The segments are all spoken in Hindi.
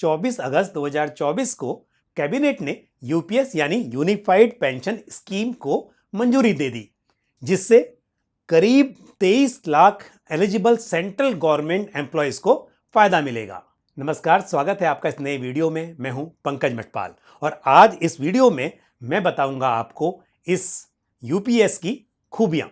24 अगस्त 2024 को कैबिनेट ने यूपीएस यानी यूनिफाइड पेंशन स्कीम को मंजूरी दे दी, जिससे करीब 23 lakh eligible central government employees को फायदा मिलेगा। नमस्कार, स्वागत है आपका इस नए वीडियो में। मैं हूं पंकज मटपाल और आज इस वीडियो में मैं बताऊंगा आपको इस यूपीएस की खूबियां।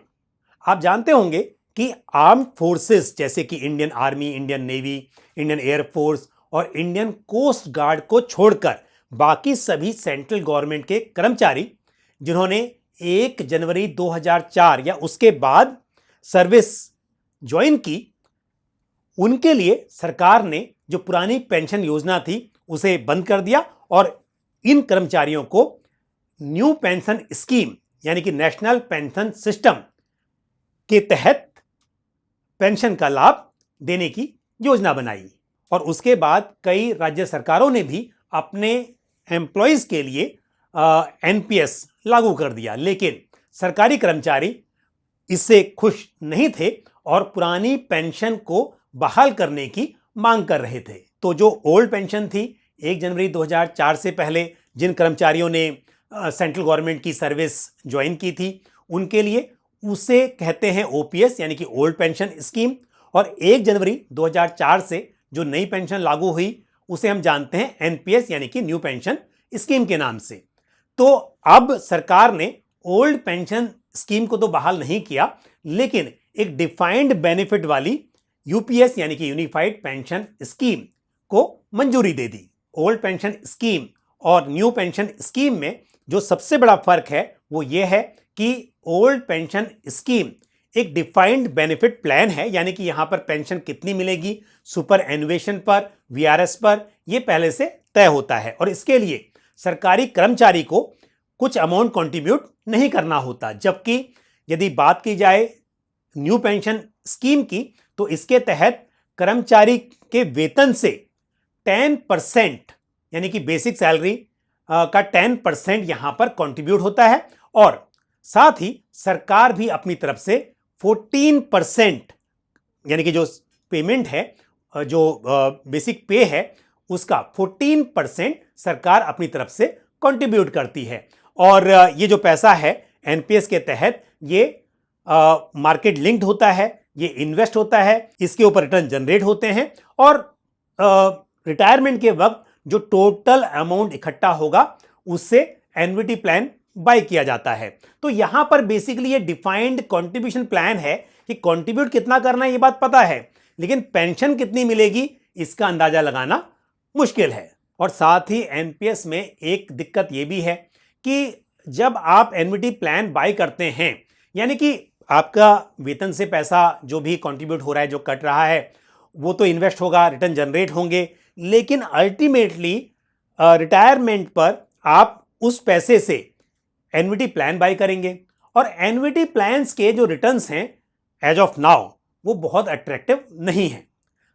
आप जानते होंगे कि आर्म्ड फोर्सेस जैसे कि Indian army, Indian navy, Indian air force और इंडियन कोस्ट गार्ड को छोड़कर बाकी सभी सेंट्रल गवर्नमेंट के कर्मचारी जिन्होंने 1 जनवरी 2004 या उसके बाद सर्विस ज्वाइन की, उनके लिए सरकार ने जो पुरानी पेंशन योजना थी उसे बंद कर दिया और इन कर्मचारियों को न्यू पेंशन स्कीम यानी कि नेशनल पेंशन सिस्टम के तहत पेंशन का लाभ देने की योजना बनाई। और उसके बाद कई राज्य सरकारों ने भी अपने एम्प्लॉयज के लिए एनपीएस लागू कर दिया, लेकिन सरकारी कर्मचारी इससे खुश नहीं थे और पुरानी पेंशन को बहाल करने की मांग कर रहे थे। तो जो ओल्ड पेंशन थी 1 जनवरी 2004 से पहले जिन कर्मचारियों ने सेंट्रल गवर्नमेंट की सर्विस ज्वाइन की थी, उनके लिए उसे कहते हैं ओपीएस यानी कि ओल्ड पेंशन स्कीम। और 1 जनवरी 2004 से जो नई पेंशन लागू हुई उसे हम जानते हैं एनपीएस यानी कि न्यू पेंशन स्कीम के नाम से। तो अब सरकार ने ओल्ड पेंशन स्कीम को तो बहाल नहीं किया, लेकिन एक डिफाइंड बेनिफिट वाली यूपीएस यानी कि यूनिफाइड पेंशन स्कीम को मंजूरी दे दी। ओल्ड पेंशन स्कीम और न्यू पेंशन स्कीम में जो सबसे बड़ा फर्क है वो ये है कि ओल्ड पेंशन स्कीम एक डिफाइंड बेनिफिट प्लान है, यानी कि यहां पर पेंशन कितनी मिलेगी सुपर एनुएशन पर, वीआरएस पर, यह पहले से तय होता है और इसके लिए सरकारी कर्मचारी को कुछ अमाउंट कंट्रीब्यूट नहीं करना होता। जबकि यदि बात की जाए न्यू पेंशन स्कीम की तो इसके तहत कर्मचारी के वेतन से 10% यानी कि बेसिक सैलरी का 10% यहां पर कंट्रीब्यूट होता है और साथ ही सरकार भी अपनी तरफ से 14% यानी कि जो पेमेंट है, जो बेसिक पे है, उसका 14% सरकार अपनी तरफ से कंट्रीब्यूट करती है। और ये जो पैसा है एनपीएस के तहत ये मार्केट लिंक्ड होता है, ये इन्वेस्ट होता है, इसके ऊपर रिटर्न जनरेट होते हैं और रिटायरमेंट के वक्त जो टोटल अमाउंट इकट्ठा होगा उससे एन्युटी प्लान बाय किया जाता है। तो यहां पर बेसिकली ये डिफाइंड कंट्रीब्यूशन प्लान है कि कंट्रीब्यूट कितना करना है ये बात पता है, लेकिन पेंशन कितनी मिलेगी इसका अंदाजा लगाना मुश्किल है। और साथ ही एनपीएस में एक दिक्कत ये भी है कि जब आप एन्युटी प्लान बाय करते हैं, यानी कि आपका वेतन से पैसा जो भी कंट्रीब्यूट हो रहा है, जो कट रहा है, वो तो इन्वेस्ट होगा, रिटर्न जनरेट होंगे, लेकिन अल्टीमेटली रिटायरमेंट पर आप उस पैसे से एन्युटी प्लान बाय करेंगे और एन्युटी प्लान्स के जो रिटर्न्स हैं एज ऑफ नाउ वो बहुत अट्रैक्टिव नहीं है।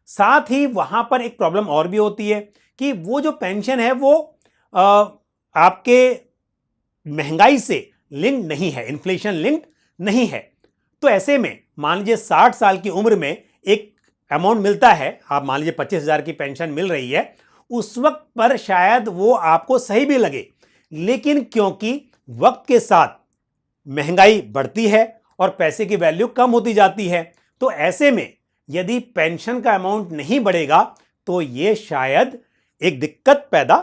साथ ही वहां पर एक प्रॉब्लम और भी होती है कि वो जो पेंशन है वो आपके महंगाई से लिंक नहीं है, इन्फ्लेशन लिंक नहीं है। तो ऐसे में मान लीजिए 60 साल की उम्र में एक अमाउंट मिलता है, आप मान लीजिए 25,000 की पेंशन मिल रही है, उस वक्त पर शायद वो आपको सही भी लगे, लेकिन क्योंकि वक्त के साथ महंगाई बढ़ती है और पैसे की वैल्यू कम होती जाती है, तो ऐसे में यदि पेंशन का अमाउंट नहीं बढ़ेगा तो ये शायद एक दिक्कत पैदा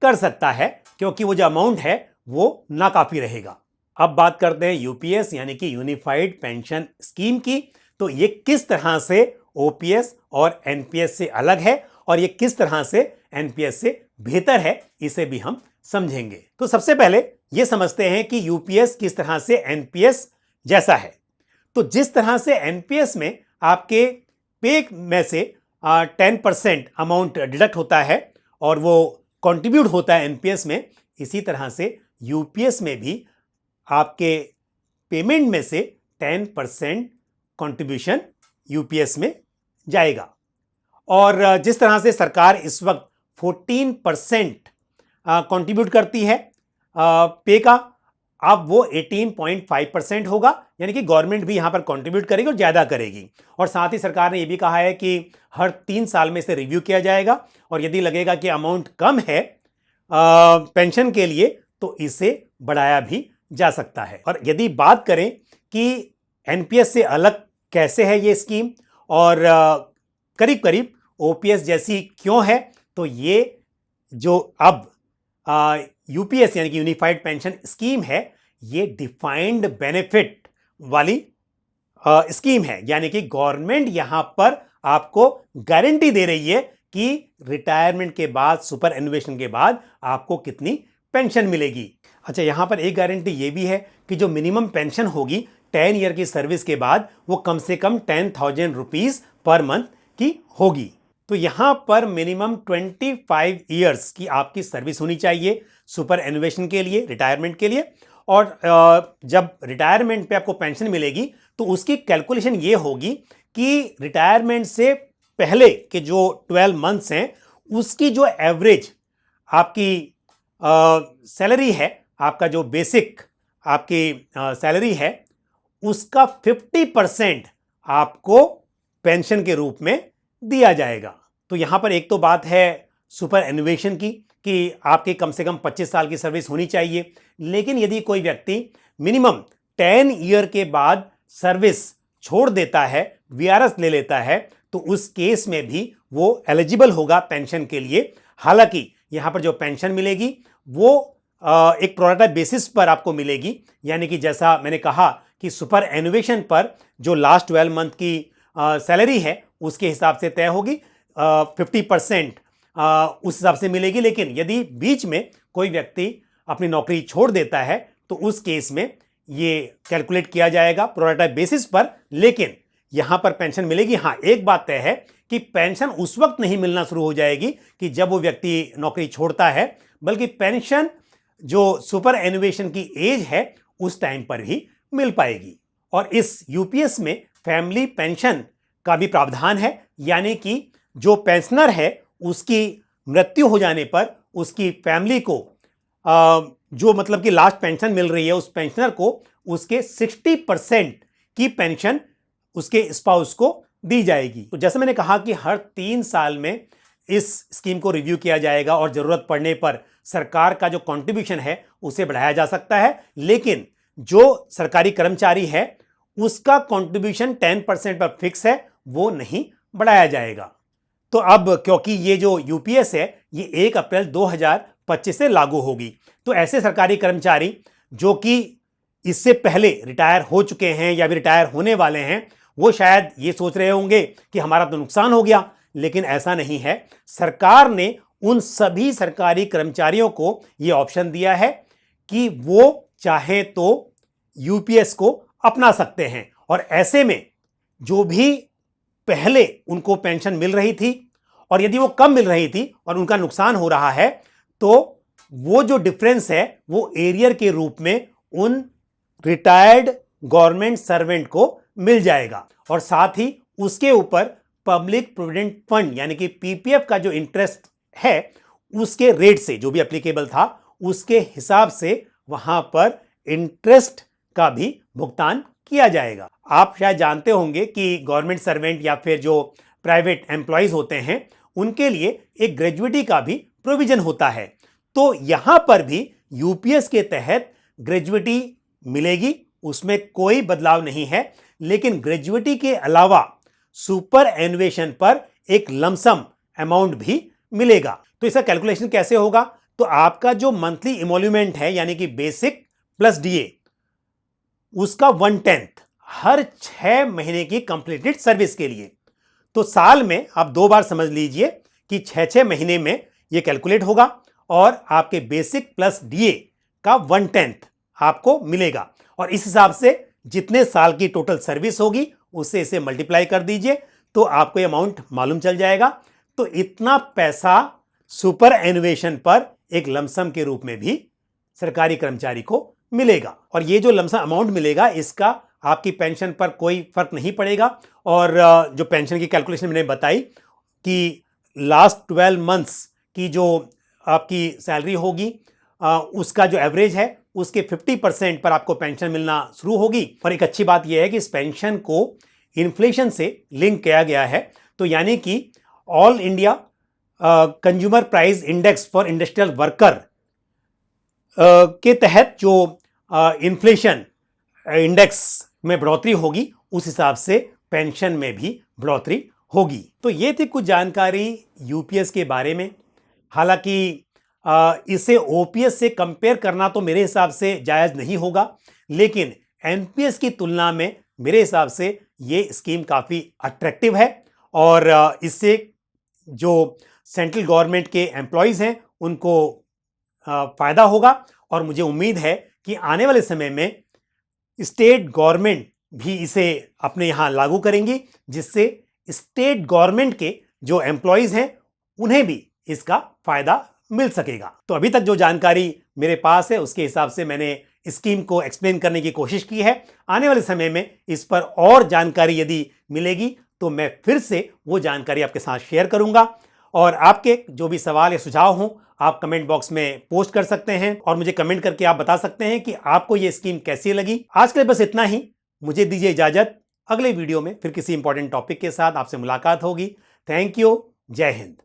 कर सकता है, क्योंकि वो जो अमाउंट है वो नाकाफी रहेगा। अब बात करते हैं यूपीएस यानी कि यूनिफाइड पेंशन स्कीम की। तो ये किस तरह से ओपीएस और एनपीएस से अलग है और ये किस तरह से एनपीएस से बेहतर है, इसे भी हम समझेंगे। तो सबसे पहले ये समझते हैं कि यूपीएस किस तरह से एनपीएस जैसा है। तो जिस तरह से एनपीएस में आपके पे में से 10% अमाउंट डिडक्ट होता है और वो कंट्रीब्यूट होता है एनपीएस में, इसी तरह से यूपीएस में भी आपके पेमेंट में से 10% कंट्रीब्यूशन यूपीएस में जाएगा। और जिस तरह से सरकार इस वक्त 14% कंट्रीब्यूट करती है पे का, अब वो 18.5% होगा, यानी कि गवर्नमेंट भी यहां पर कंट्रीब्यूट करेगी और ज्यादा करेगी। और साथ ही सरकार ने यह भी कहा है कि हर 3 साल में इसे रिव्यू किया जाएगा और यदि लगेगा कि अमाउंट कम है पेंशन के लिए तो इसे बढ़ाया भी जा सकता है। और यदि बात करें कि एनपीएस से अलग कैसे है ये स्कीम और करीब करीब ओपीएस जैसी क्यों है, तो ये जो अब यूपीएस यानी कि यूनिफाइड पेंशन स्कीम है, ये डिफाइंड बेनिफिट वाली स्कीम है, यानी कि गवर्नमेंट यहां पर आपको गारंटी दे रही है कि रिटायरमेंट के बाद, सुपर एनुएशन के बाद आपको कितनी पेंशन मिलेगी। अच्छा, यहां पर एक गारंटी ये भी है कि जो मिनिमम पेंशन होगी 10 ईयर की सर्विस के बाद वो कम से कम 10,000 रुपीज पर मंथ की होगी। तो यहां पर मिनिमम 25 ईयर्स की आपकी सर्विस होनी चाहिए सुपर एनुएशन के लिए, रिटायरमेंट के लिए। और जब रिटायरमेंट पे आपको पेंशन मिलेगी तो उसकी कैलकुलेशन ये होगी कि रिटायरमेंट से पहले के जो 12 मंथ्स हैं उसकी जो एवरेज आपकी सैलरी है, आपका जो बेसिक आपकी सैलरी है, उसका 50% आपको पेंशन के रूप में दिया जाएगा। तो यहां पर एक तो बात है सुपर एनुएशन की कि आपकी कम से कम 25 साल की सर्विस होनी चाहिए, लेकिन यदि कोई व्यक्ति मिनिमम 10 ईयर के बाद सर्विस छोड़ देता है, वीआरएस ले लेता है, तो उस केस में भी वो एलिजिबल होगा पेंशन के लिए। हालांकि यहां पर जो पेंशन मिलेगी वो एक प्रोरेटा बेसिस पर आपको मिलेगी, यानी कि जैसा मैंने कहा कि सुपर एनुएशन पर जो लास्ट 12 मंथ की सैलरी है उसके हिसाब से तय होगी, 50% उस हिसाब से मिलेगी। लेकिन यदि बीच में कोई व्यक्ति अपनी नौकरी छोड़ देता है तो उस केस में ये कैलकुलेट किया जाएगा प्रोरेटा बेसिस पर, लेकिन यहां पर पेंशन मिलेगी। हाँ, एक बात तय है कि पेंशन उस वक्त नहीं मिलना शुरू हो जाएगी कि जब वो व्यक्ति नौकरी छोड़ता है, बल्कि पेंशन जो सुपर एनुएशन की एज है उस टाइम पर ही मिल पाएगी। और इस यूपीएस में फैमिली पेंशन का भी प्रावधान है, यानी कि जो पेंशनर है उसकी मृत्यु हो जाने पर उसकी फैमिली को जो मतलब कि लास्ट पेंशन मिल रही है उस पेंशनर को उसके 60% की पेंशन उसके स्पाउस को दी जाएगी। तो जैसे मैंने कहा कि हर 3 साल में इस स्कीम को रिव्यू किया जाएगा और जरूरत पड़ने पर सरकार का जो कंट्रीब्यूशन है उसे बढ़ाया जा सकता है, लेकिन जो सरकारी कर्मचारी है उसका कंट्रीब्यूशन 10% पर फिक्स है, वो नहीं बढ़ाया जाएगा। तो अब क्योंकि ये जो यूपीएस है ये 1 अप्रैल 2025 से लागू होगी, तो ऐसे सरकारी कर्मचारी जो कि इससे पहले रिटायर हो चुके हैं या भी रिटायर होने वाले हैं, वो शायद ये सोच रहे होंगे कि हमारा तो नुकसान हो गया, लेकिन ऐसा नहीं है। सरकार ने उन सभी सरकारी कर्मचारियों को ये ऑप्शन दिया है कि वो चाहे तो यूपीएस को अपना सकते हैं। और ऐसे में जो भी पहले उनको पेंशन मिल रही थी और यदि वो कम मिल रही थी और उनका नुकसान हो रहा है, तो वो जो डिफरेंस है वो एरियर के रूप में उन रिटायर्ड गवर्नमेंट सर्वेंट को मिल जाएगा। और साथ ही उसके ऊपर पब्लिक प्रोविडेंट फंड यानी कि पीपीएफ का जो इंटरेस्ट है उसके रेट से, जो भी एप्लीकेबल था उसके हिसाब से वहां पर इंटरेस्ट का भी भुगतान किया जाएगा। आप शायद जानते होंगे कि गवर्नमेंट सर्वेंट या फिर जो प्राइवेट एम्प्लॉयज होते हैं उनके लिए एक ग्रेजुइटी का भी प्रोविजन होता है। तो यहां पर भी यूपीएस के तहत ग्रेजुइटी मिलेगी, उसमें कोई बदलाव नहीं है, लेकिन ग्रेजुइटी के अलावा सुपर एनुएशन पर एक लमसम अमाउंट भी मिलेगा। तो इसका कैलकुलेशन कैसे होगा? तो आपका जो मंथली इमोल्यूमेंट है यानी कि बेसिक प्लस डीए, उसका 1/10 हर 6 महीने की कंप्लीटेड सर्विस के लिए। तो साल में आप 2 बार समझ लीजिए कि 6-6 महीने में यह कैलकुलेट होगा और आपके बेसिक प्लस डीए का 1/10 आपको मिलेगा। और इस हिसाब से जितने साल की टोटल सर्विस होगी उससे इसे मल्टीप्लाई कर दीजिए तो आपको ये अमाउंट मालूम चल जाएगा। तो इतना पैसा सुपर एनुएशन पर एक लमसम के रूप में भी सरकारी कर्मचारी को मिलेगा। और ये जो लमसम अमाउंट मिलेगा इसका आपकी पेंशन पर कोई फर्क नहीं पड़ेगा। और जो पेंशन की कैलकुलेशन मैंने बताई कि लास्ट 12 मंथ्स की जो आपकी सैलरी होगी उसका जो एवरेज है उसके 50% पर आपको पेंशन मिलना शुरू होगी। और एक अच्छी बात यह है कि इस पेंशन को इन्फ्लेशन से लिंक किया गया है, तो यानी कि all India consumer price index for industrial worker के तहत जो इन्फ्लेशन इंडेक्स में बढ़ोतरी होगी, उस हिसाब से पेंशन में भी बढ़ोतरी होगी। तो ये थी कुछ जानकारी यूपीएस के बारे में। हालांकि इसे ओपीएस से कंपेयर करना तो मेरे हिसाब से जायज़ नहीं होगा, लेकिन एनपीएस की तुलना में मेरे हिसाब से ये स्कीम काफ़ी अट्रैक्टिव है और इससे जो सेंट्रल गवर्नमेंट के एम्प्लॉयज़ हैं उनको फ़ायदा होगा। और मुझे उम्मीद है कि आने वाले समय में स्टेट गवर्नमेंट भी इसे अपने यहाँ लागू करेंगी, जिससे स्टेट गवर्नमेंट के जो एम्प्लॉयज़ हैं उन्हें भी इसका फ़ायदा मिल सकेगा। तो अभी तक जो जानकारी मेरे पास है उसके हिसाब से मैंने स्कीम को एक्सप्लेन करने की कोशिश की है। आने वाले समय में इस पर और जानकारी यदि मिलेगी तो मैं फिर से वो जानकारी आपके साथ शेयर करूंगा। और आपके जो भी सवाल या सुझाव हों आप कमेंट बॉक्स में पोस्ट कर सकते हैं और मुझे कमेंट करके आप बता सकते हैं कि आपको ये स्कीम कैसी लगी। आज के लिए बस इतना ही, मुझे दीजिए इजाजत। अगले वीडियो में फिर किसी इंपॉर्टेंट टॉपिक के साथ आपसे मुलाकात होगी। Thank you. जय हिंद।